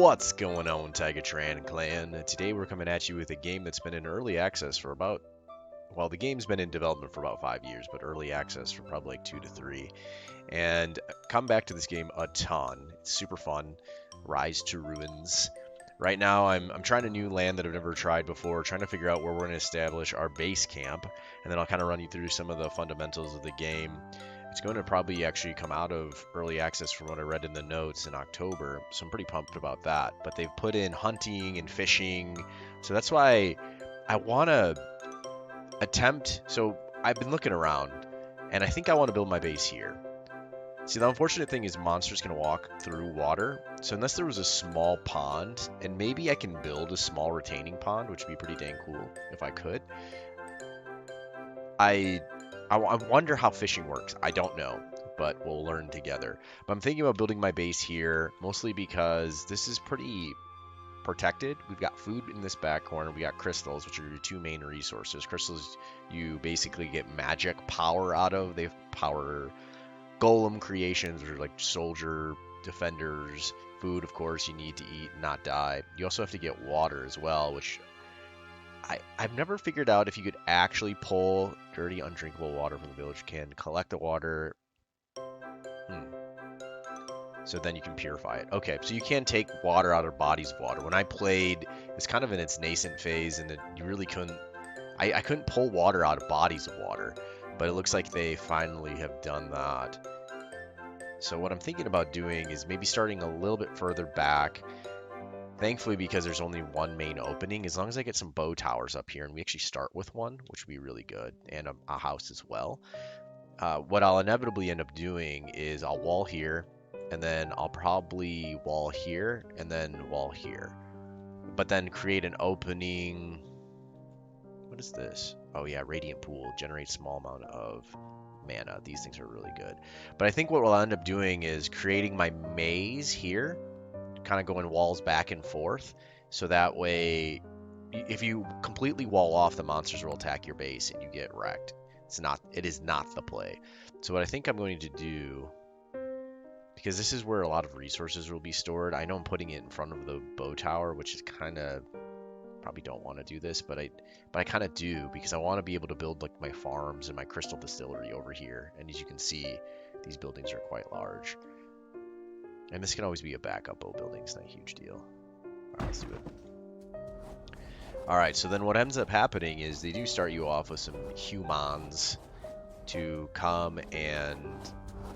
What's going on, Tran Clan? Today we're coming at you with a game that's been in early access for about, well, the game's been in development for about 5 years, but early access for probably like 2 to 3. And come back to this game a ton. It's super fun. Rise to Ruins. Right now I'm trying a new land that I've never tried before, trying to figure out where we're going to establish our base camp, and then I'll kind of run you through some of the fundamentals of the game. It's going to probably actually come out of early access from what I read in the notes in October, so I'm pretty pumped about that. But they've put in hunting and fishing, so that's why I want to attempt. So I've been looking around, and I think I want to build my base here. See, the unfortunate thing is monsters can walk through water, so unless there was a small pond, and maybe I can build a small retaining pond, which would be pretty dang cool if I could. I wonder how fishing works. I don't know, but we'll learn together. But I'm thinking about building my base here, mostly because this is pretty protected. We've got food in this back corner. We got crystals, which are your two main resources. Crystals you basically get magic power out of. They power golem creations, or like soldier defenders. Food, of course, you need to eat and not die. You also have to get water as well, which I've never figured out if you could actually pull dirty, undrinkable water from the village. You can collect the water. So then you can purify it. Okay, so you can take water out of bodies of water. When I played, it's kind of in its nascent phase, and you really couldn't... I couldn't pull water out of bodies of water, but it looks like they finally have done that. So what I'm thinking about doing is maybe starting a little bit further back. Thankfully, because there's only one main opening, as long as I get some bow towers up here, and we actually start with one, which would be really good, and a house as well. What I'll inevitably end up doing is I'll wall here, and then I'll probably wall here, and then wall here. But then create an opening... What is this? Oh yeah, Radiant Pool. Generates small amount of mana. These things are really good. But I think what we'll end up doing is creating my maze here, kind of going walls back and forth, so that way if you completely wall off, the monsters will attack your base and you get wrecked. It is not the play. So what I think I'm going to do, because this is where a lot of resources will be stored, I know I'm putting it in front of the bow tower, which is kind of, probably don't want to do this, but I kind of do, because I want to be able to build like my farms and my crystal distillery over here. And as you can see, these buildings are quite large. And this can always be a backup bow building. It's not a huge deal. All right, let's do it. All right, so then what ends up happening is they do start you off with some humans to come and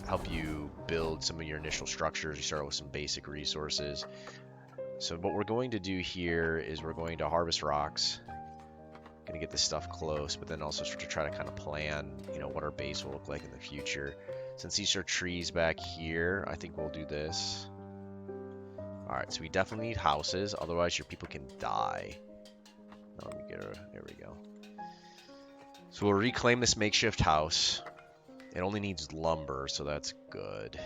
help you build some of your initial structures. You start with some basic resources. So what we're going to do here is we're going to harvest rocks. Going to get this stuff close, but then also to try to kind of plan, what our base will look like in the future. Since these are trees back here, I think we'll do this. Alright, so we definitely need houses, otherwise your people can die. Let me get her. There we go. So we'll reclaim this makeshift house. It only needs lumber, so that's good.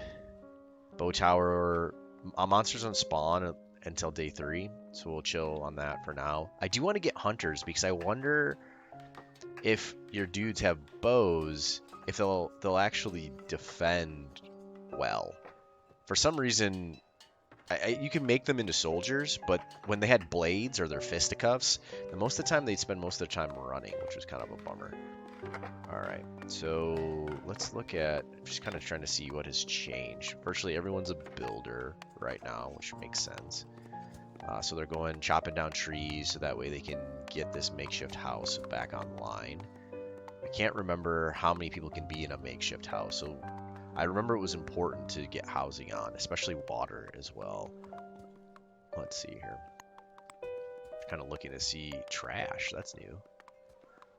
Bow tower. Monsters don't spawn until day 3, so we'll chill on that for now. I do want to get hunters, because I wonder if your dudes have bows, if they'll actually defend well. For some reason, you can make them into soldiers, but when they had blades or their fisticuffs, most of the time they'd spend most of their time running, which was kind of a bummer. Alright, so let's look at, just kind of trying to see what has changed. Virtually everyone's a builder right now, which makes sense. So they're going chopping down trees so that way they can get this makeshift house back online. I can't remember how many people can be in a makeshift house, so I remember it was important to get housing on, especially water as well. Let's see here. Kind of looking to see trash. That's new.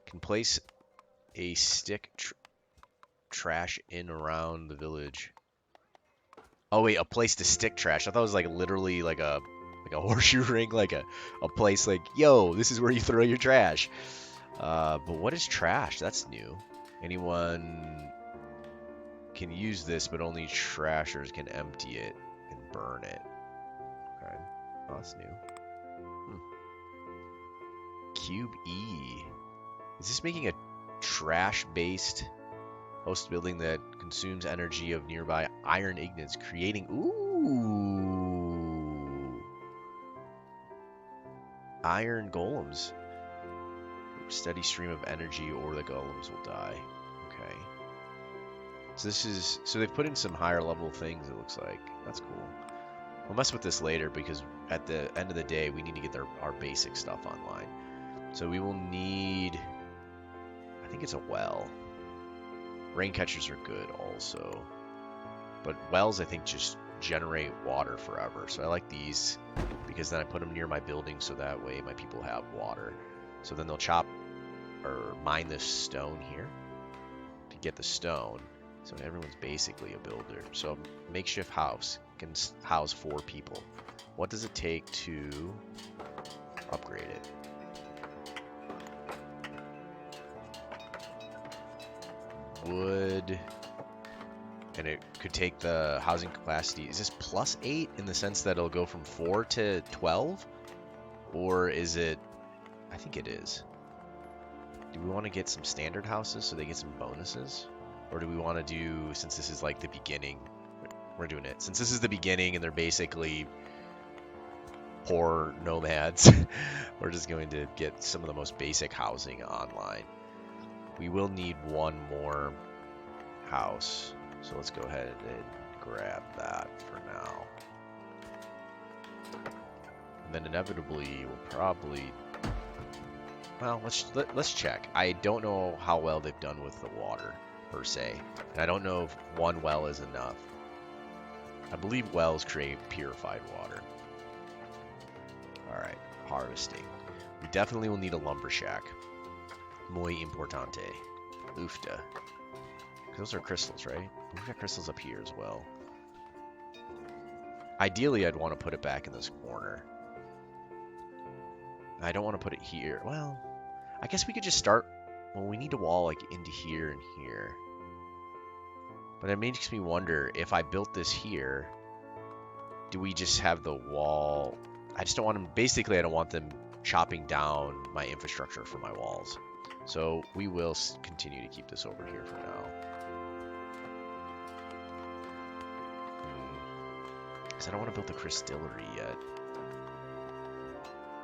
Can place a stick trash in around the village. Oh wait, a place to stick trash. I thought it was like literally like a horseshoe ring, like a place like, yo, this is where you throw your trash. But what is trash? That's new. Anyone can use this, but only trashers can empty it and burn it. Okay. Oh, that's new. Cube E. Is this making a trash-based host building that consumes energy of nearby iron ingots, creating... Ooh! iron golems. Steady stream of energy or the golems will die. Okay. So so they've put in some higher level things, it looks like. That's cool. We'll mess with this later because at the end of the day, we need to get our basic stuff online. So we will need, I think it's a well. Rain catchers are good also. But wells, I think, just generate water forever. So I like these because then I put them near my building so that way my people have water. So then they'll chop or mine this stone here to get the stone. So everyone's basically a builder. So makeshift house can house 4 people. What does it take to upgrade it? Wood, and it could take the housing capacity. Is this +8 in the sense that it'll go from 4 to 12? Or is it, I think it is. Do we want to get some standard houses so they get some bonuses? Or do we want to do, since this is like the beginning, we're doing it. Since this is the beginning and they're basically poor nomads, we're just going to get some of the most basic housing online. We will need one more house. So let's go ahead and grab that for now. And then inevitably we'll probably, well, let's check. I don't know how well they've done with the water per se. And I don't know if one well is enough. I believe wells create purified water. Alright, harvesting. We definitely will need a lumber shack. Muy importante. Ufta. Those are crystals, right? We've got crystals up here as well. Ideally, I'd want to put it back in this corner. I don't want to put it here. Well, I guess we could just start. Well, we need a wall like into here and here. But it makes me wonder, if I built this here, do we just have the wall? I just don't want them, basically I don't want them chopping down my infrastructure for my walls. So we will continue to keep this over here for now. Because I don't want to build the crystillery yet.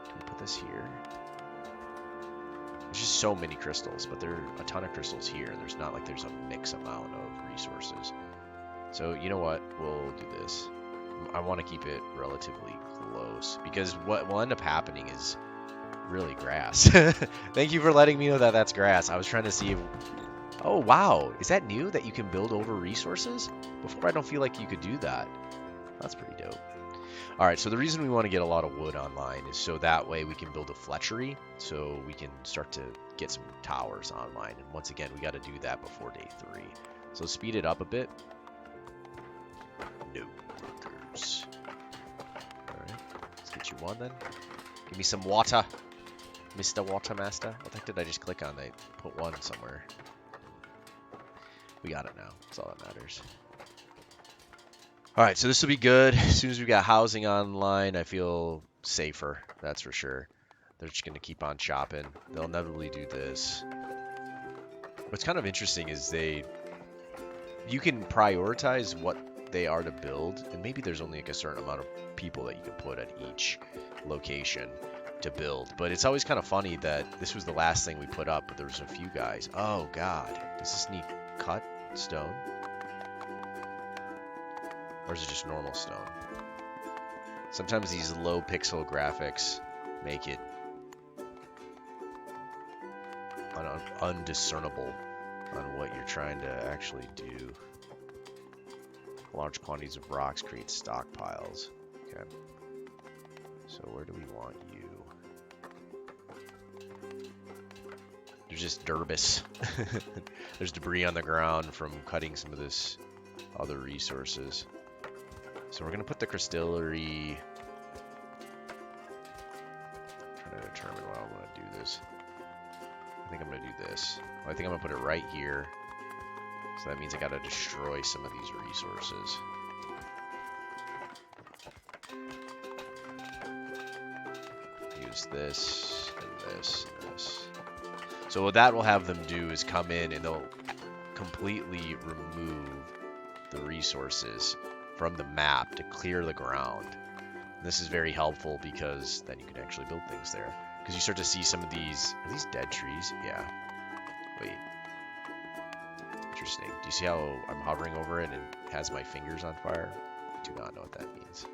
Can we put this here? There's just so many crystals, but there are a ton of crystals here. There's not like there's a mix amount of resources. So you know what? We'll do this. I want to keep it relatively close because what will end up happening is really grass. Thank you for letting me know that that's grass. I was trying to see if... Oh, wow. Is that new that you can build over resources? Before, I don't feel like you could do that. That's pretty dope. All right, so the reason we want to get a lot of wood online is so that way we can build a fletchery, so we can start to get some towers online. And once again, we got to do that before day 3. So speed it up a bit. No workers. All right, let's get you one then. Give me some water, Mr. Watermaster. What the heck did I just click on? I put one somewhere. We got it now. That's all that matters. All right, so this will be good. As soon as we got housing online, I feel safer. That's for sure. They're just going to keep on chopping. They'll inevitably do this. What's kind of interesting is you can prioritize what they are to build, and maybe there's only like a certain amount of people that you can put at each location to build. But it's always kind of funny that this was the last thing we put up, but there was a few guys. Oh, God. Does this need cut stone? Or is it just normal stone? Sometimes these low pixel graphics make it undiscernible on what you're trying to actually do. Large quantities of rocks create stockpiles. Okay. So where do we want you? There's just derbis. There's debris on the ground from cutting some of this other resources. So we're going to put the crystillery... I'm trying to determine what I want to do this. I think I'm going to do this. Well, I think I'm going to put it right here. So that means I got to destroy some of these resources. Use this, and this, and this. So what that will have them do is come in and they'll completely remove the resources from the map to clear the ground. This is very helpful because then you can actually build things there. Because you start to see some of these... Are these dead trees? Yeah. Wait. Interesting. Do you see how I'm hovering over it and it has my fingers on fire? I do not know what that means.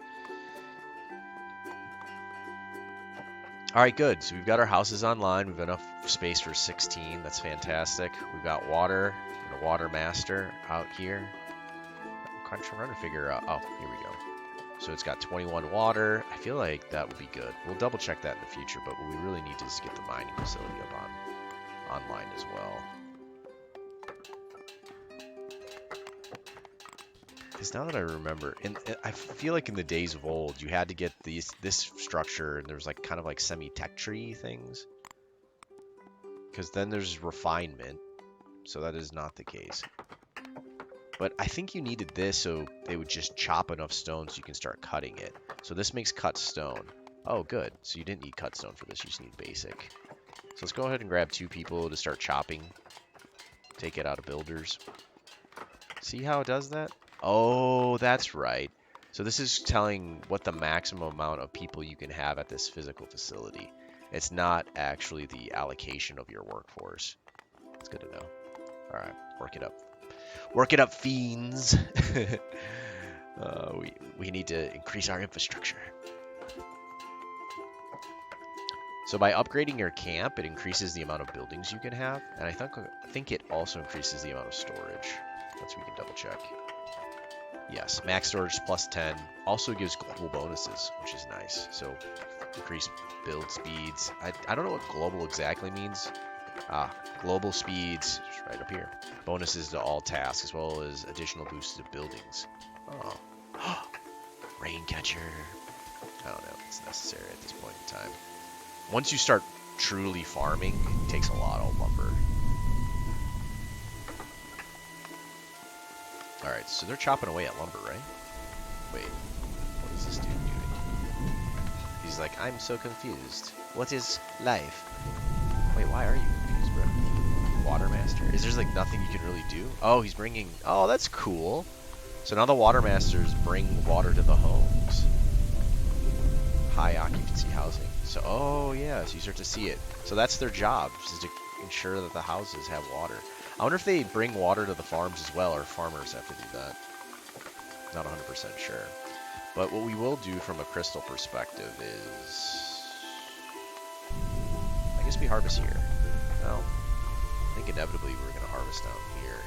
Alright, good. So we've got our houses online. We've got enough space for 16. That's fantastic. We've got water and a water master out here. I'm trying to figure out... Oh, here we go. So it's got 21 water. I feel like that would be good. We'll double check that in the future, but what we really need to is get the mining facility up online as well. Because now that I remember, and I feel like in the days of old, you had to get this structure, and there's like kind of like semi-tech tree things. Because then there's refinement, so that is not the case. But I think you needed this so they would just chop enough stone so you can start cutting it. So this makes cut stone. Oh, good. So you didn't need cut stone for this. You just need basic. So let's go ahead and grab 2 people to start chopping. Take it out of builders. See how it does that? Oh, that's right. So this is telling what the maximum amount of people you can have at this physical facility. It's not actually the allocation of your workforce. It's good to know. All right, work it up. Work it up, fiends. We need to increase our infrastructure. So by upgrading your camp, it increases the amount of buildings you can have, and I think it also increases the amount of storage. Let's we can double check. Yes, max storage plus 10 also gives global bonuses, which is nice. So increase build speeds. I don't know what global exactly means. Global speeds, right up here. Bonuses to all tasks, as well as additional boosts to buildings. Oh. Rain catcher. I don't know if it's necessary at this point in time. Once you start truly farming, it takes a lot of lumber. Alright, so they're chopping away at lumber, right? Wait, what is this dude doing? He's like, I'm so confused. What is life? Wait, why are you confused, bro? Water master. Is there like nothing you can really do? Oh, he's bringing... Oh, that's cool. So now the water masters bring water to the homes. High occupancy housing. So, oh yeah, so you start to see it. So that's their job, is to ensure that the houses have water. I wonder if they bring water to the farms as well, or farmers have to do that. Not 100% sure. But what we will do from a crystal perspective is... I guess we harvest here. Well, I think inevitably we're going to harvest down here.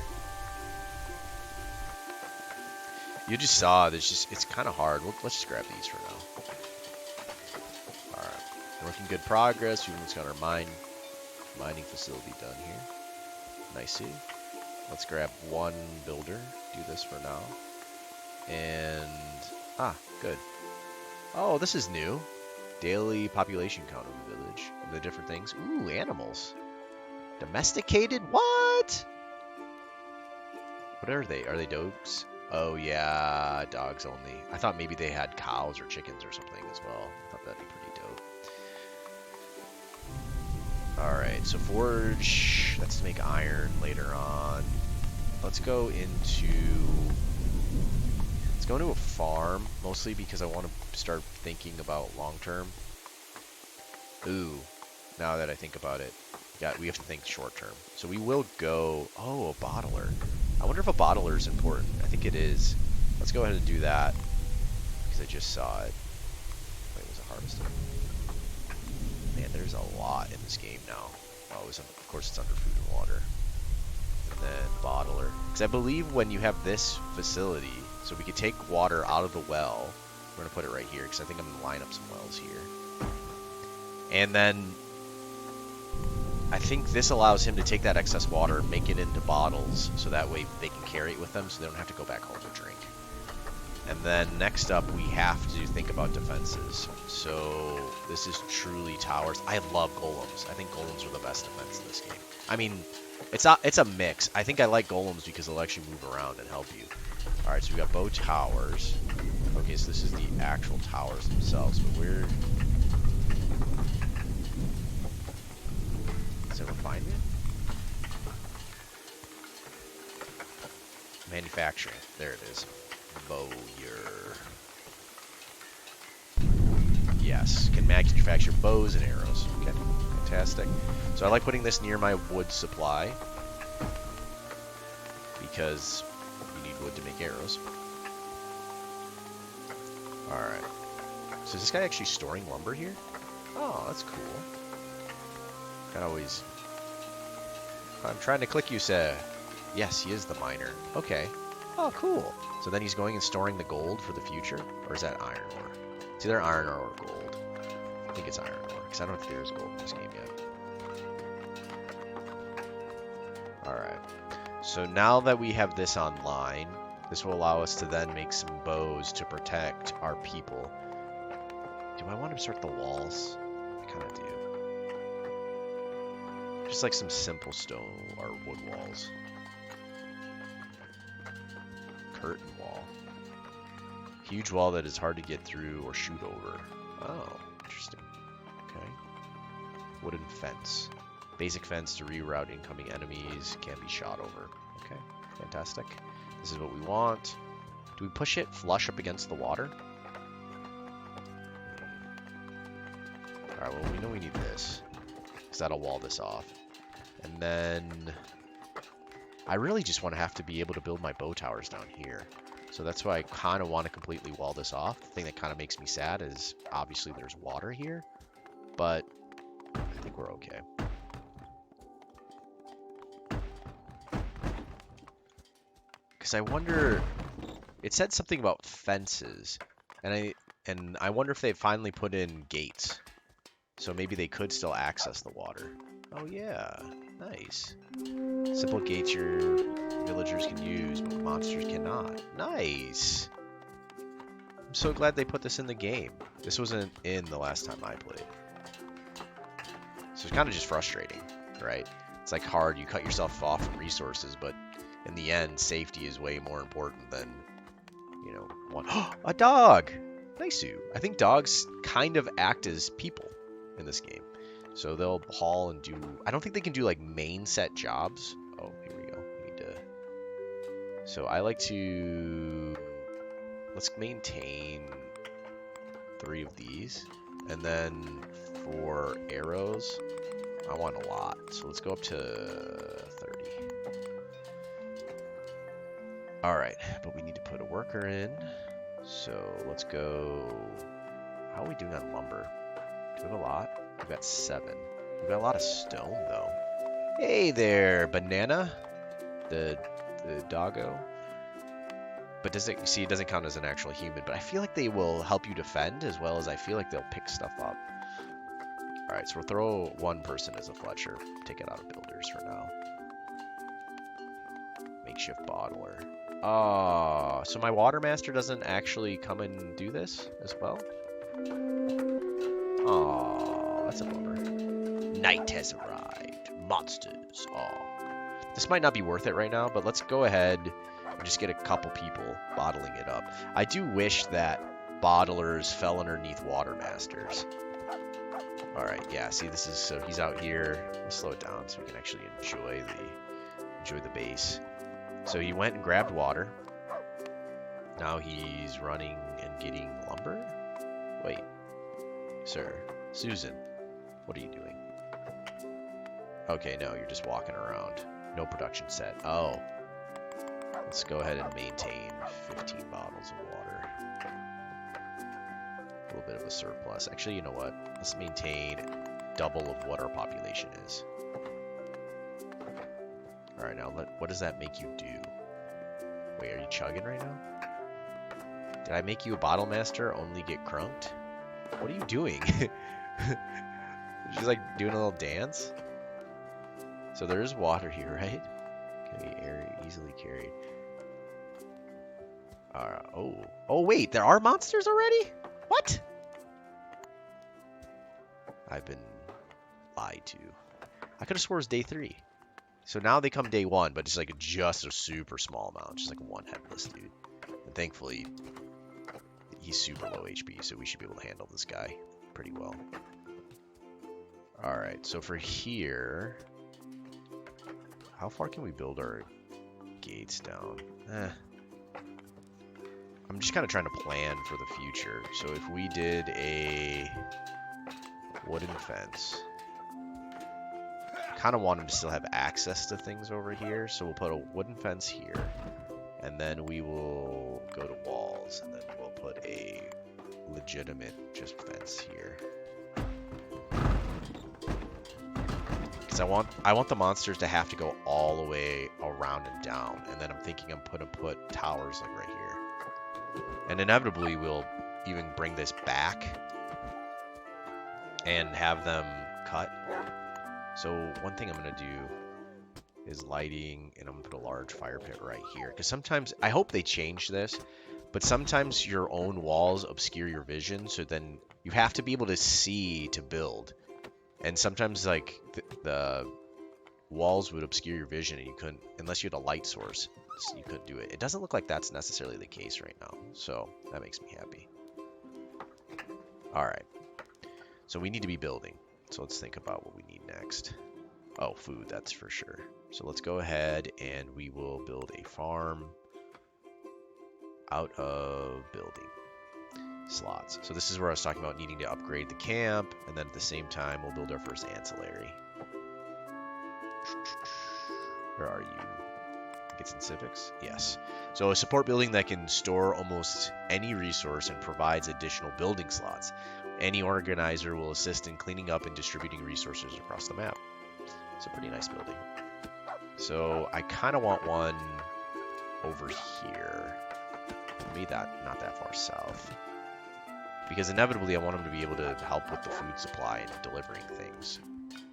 You just saw, it's kind of hard. Let's just grab these for now. Alright, we're making good progress. We've almost got our mining facility done here. Nicey. Let's grab 1 builder. Do this for now. And... good. Oh, this is new. Daily population count of the village. And the different things. Ooh, animals. Domesticated? What? What are they? Are they dogs? Oh, yeah. Dogs only. I thought maybe they had cows or chickens or something as well. I thought that'd be pretty dope. Alright, so forge. That's to make iron later on. Let's go into a farm, mostly because I want to start thinking about long term. Ooh, now that I think about it, we have to think short term. So we will go, oh, a bottler. I wonder if a bottler is important. I think it is. Let's go ahead and do that, because I just saw it. Wait, was it harvested? Man, there's a lot in this game now. Oh, of course it's under food and water. And then bottler. Because I believe when you have this facility, so we could take water out of the well. We're going to put it right here, because I think I'm going to line up some wells here. And then I think this allows him to take that excess water and make it into bottles, so that way they can carry it with them, so they don't have to go back home to drink. And then next up, we have to think about defenses. So this is truly towers. I love golems. I think golems are the best defense in this game. I mean, it's a mix. I think I like golems because they'll actually move around and help you. All right, so we got bow towers. Okay, so this is the actual towers themselves, but we're... Is it refinement? Manufacturing. There it is. Bowyer. Yes, can manufacture bows and arrows. Okay, fantastic. So I like putting this near my wood supply because you need wood to make arrows. Alright. So is this guy actually storing lumber here? Oh, that's cool. Can always... I'm trying to click you, sir. Yes, he is the miner. Okay. Oh, cool. So then he's going and storing the gold for the future? Or is that iron ore? It's either iron ore or gold. I think it's iron ore, because I don't think there's gold in this game yet. Alright. So now that we have this online, this will allow us to then make some bows to protect our people. Do I want to start the walls? I kind of do. Just like some simple stone or wood walls. Curtain wall. Huge wall that is hard to get through or shoot over. Oh, interesting. Okay. Wooden fence. Basic fence to reroute incoming enemies. Can't be shot over. Okay, fantastic. This is what we want. Do we push it flush up against the water? Alright, well, we know we need this, because that'll wall this off. And then I really just want to have to be able to build my bow towers down here. So that's why I kind of want to completely wall this off. The thing that kind of makes me sad is obviously there's water here, but I think we're okay. Because I wonder, it said something about fences, and I wonder if they finally put in gates. So maybe they could still access the water. Oh yeah, nice. Simple gates your villagers can use, but monsters cannot. Nice. I'm so glad they put this in the game. This wasn't in the last time I played. So it's kind of just frustrating, right? It's like hard, you cut yourself off from resources, but in the end, safety is way more important than, you know, one. A dog! Nice. I think dogs kind of act as people in this game. So they'll haul and do... I don't think they can do, like, main set jobs. Oh, here we go. We need to... So I like to... Let's maintain 3 of these. And then for arrows, I want a lot. So let's go up to 30. Alright, but we need to put a worker in. So let's go... How are we doing on lumber? Do we have a lot? We've got 7. We've got a lot of stone, though. Hey there, banana. The doggo. But does it... See, it doesn't count as an actual human, but I feel like they will help you defend as well as I feel like they'll pick stuff up. Alright, so we'll throw 1 person as a Fletcher. Take it out of builders for now. Makeshift bottler. Oh, so my water master doesn't actually come and do this as well? Oh, that's a bummer. Night has arrived. Monsters. Oh. This might not be worth it right now, but let's go ahead and just get a couple people bottling it up. I do wish that bottlers fell underneath water masters. Alright, yeah, see, this is... So he's out here. Let's slow it down so we can actually enjoy the base. So he went and grabbed water. Now he's running and getting lumber? Wait. Sir. Susan. What are you doing? Okay, no, you're just walking around. No production set. Oh. Let's go ahead and maintain 15 bottles of water. A little bit of a surplus. Actually, you know what? Let's maintain double of what our population is. Alright, now what does that make you do? Wait, are you chugging right now? Did I make you a bottle master? Only get crunked? What are you doing? She's like doing a little dance. So there is water here, right? Can be easily carried. Oh wait, there are monsters already? What? I've been lied to. I could have swore it was day 3. So now they come day 1, but it's like just a super small amount, just like 1 headless dude. And thankfully, he's super low HP, so we should be able to handle this guy pretty well. Alright, so for here, how far can we build our gates down? I'm I'm just kind of trying to plan for the future. So if we did a wooden fence, kind of want him to still have access to things over here. So we'll put a wooden fence here, and then we will go to walls, and then we'll put a legitimate just fence here. Because I want the monsters to have to go all the way around and down, and then I'm thinking I'm gonna put towers like right here, and inevitably we'll even bring this back and have them cut. So one thing I'm gonna do is lighting, and I'm gonna put a large fire pit right here, because sometimes, I hope they change this, but sometimes your own walls obscure your vision, so then you have to be able to see to build. And sometimes, like, the walls would obscure your vision, and you couldn't, unless you had a light source, you couldn't do it. It doesn't look like that's necessarily the case right now, so that makes me happy. All right, so we need to be building. So let's think about what we need next. Oh, food, that's for sure. So let's go ahead and we will build a farm out of building slots. So this is where I was talking about needing to upgrade the camp, and then at the same time we'll build our first ancillary. Where are you? I think it's in civics. Yes. So a support building that can store almost any resource and provides additional building slots. Any organizer will assist in cleaning up and distributing resources across the map. It's a pretty nice building. So I kind of want one over here. Maybe not that far south. Because inevitably I want them to be able to help with the food supply and delivering things.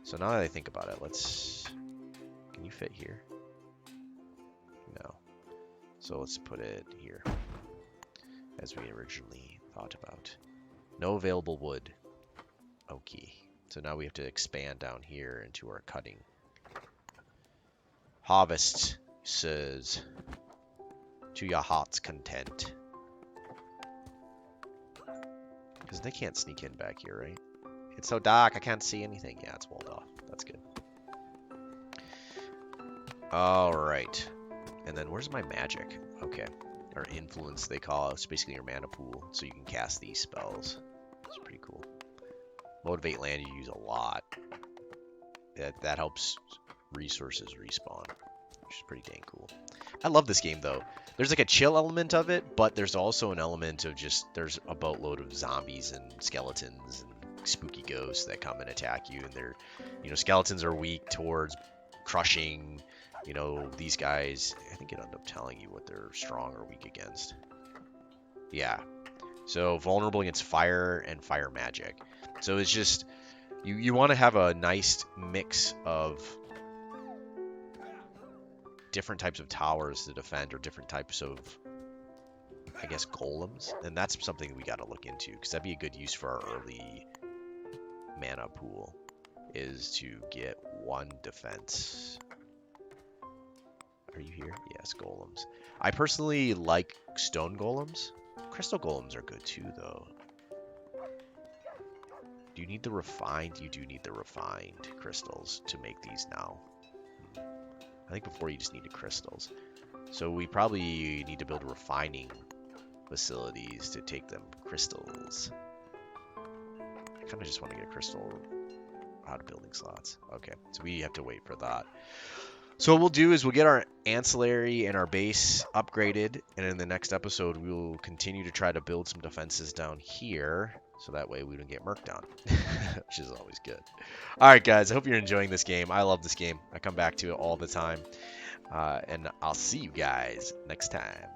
So now that I think about it, can you fit here? No. So let's put it here, as we originally thought about. No available wood. Okay. So now we have to expand down here into our cutting. Harvest says to your heart's content. Because they can't sneak in back here, right? It's so dark, I can't see anything. Yeah, it's walled off. That's good. Alright. And then where's my magic? Okay. Or influence, they call it. It's basically your mana pool, so you can cast these spells. It's pretty cool. Motivate land you use a lot. That helps resources respawn, which is pretty dang cool. I love this game, though. There's like a chill element of it, but there's also an element of just, there's a boatload of zombies and skeletons and spooky ghosts that come and attack you, and they're, skeletons are weak towards crushing, these guys. I think it ended up telling you what they're strong or weak against. Yeah. So vulnerable against fire and fire magic. So it's just, you want to have a nice mix of different types of towers to defend, or different types of, I guess, golems. And that's something we got to look into, because that'd be a good use for our early mana pool, is to get one defense. Are you here? Yes, golems. I personally like stone golems. Crystal golems are good too, though. Do you need the refined? You do need the refined crystals to make these now. I think before you just needed crystals. So we probably need to build refining facilities to take them crystals. I kind of just want to get a crystal out of building slots. Okay, so we have to wait for that. So what we'll do is we'll get our ancillary and our base upgraded, and in the next episode we will continue to try to build some defenses down here, so that way we don't get murked on, which is always good. Alright guys, I hope you're enjoying this game. I love this game. I come back to it all the time. And I'll see you guys next time.